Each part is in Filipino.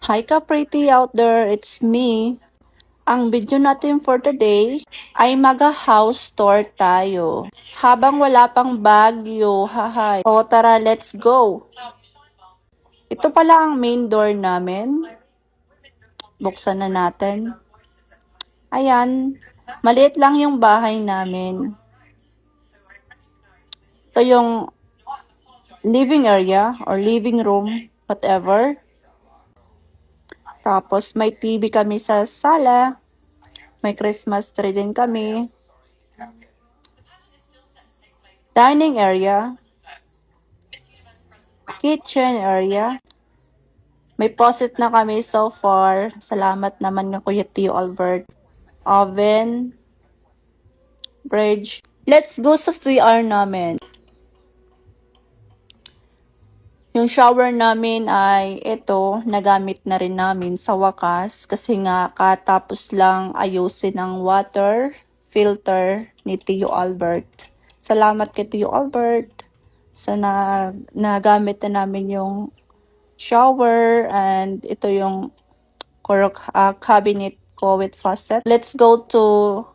Hi ka pretty out there, it's me. Ang video natin for today ay mag-house tour tayo. Habang wala pang bagyo, hahay. O tara, let's go. Ito pala ang main door namin. Buksan na natin. Ayan, maliit lang yung bahay namin. Ito yung living area or living room, whatever. Tapos may TV kami sa sala. May Christmas tree din kami. Dining area. Kitchen area. May posit na kami so far. Salamat naman nga Kuya Tio Albert. Oven. Fridge. Let's go sa CR namin. Yung shower namin ay ito, nagamit na rin namin sa wakas kasi nga katapos lang ayusin ang water filter ni Tio Albert. Salamat kay Tio Albert sa nagamit na namin yung shower and ito yung cabinet ko with faucet. Let's go to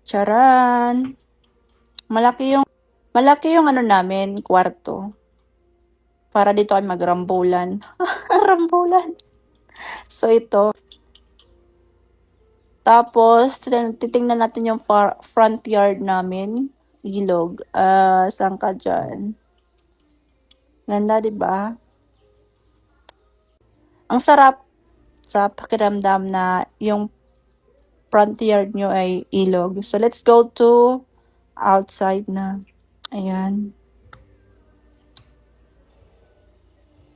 Charan. Malaki yung ano namin, kwarto. Para dito ay magrambulan. Rambulan. So, ito. Tapos, titingnan natin yung front yard namin. Ilog. Saan ka dyan? Ganda, di ba? Ang sarap sa pakiramdam na yung front yard nyo ay ilog. So, let's go to outside na. Ayan.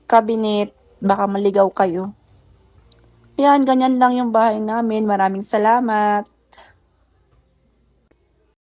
Cabinet. Baka maligaw kayo. Ayan, ganyan lang yung bahay namin. Maraming salamat.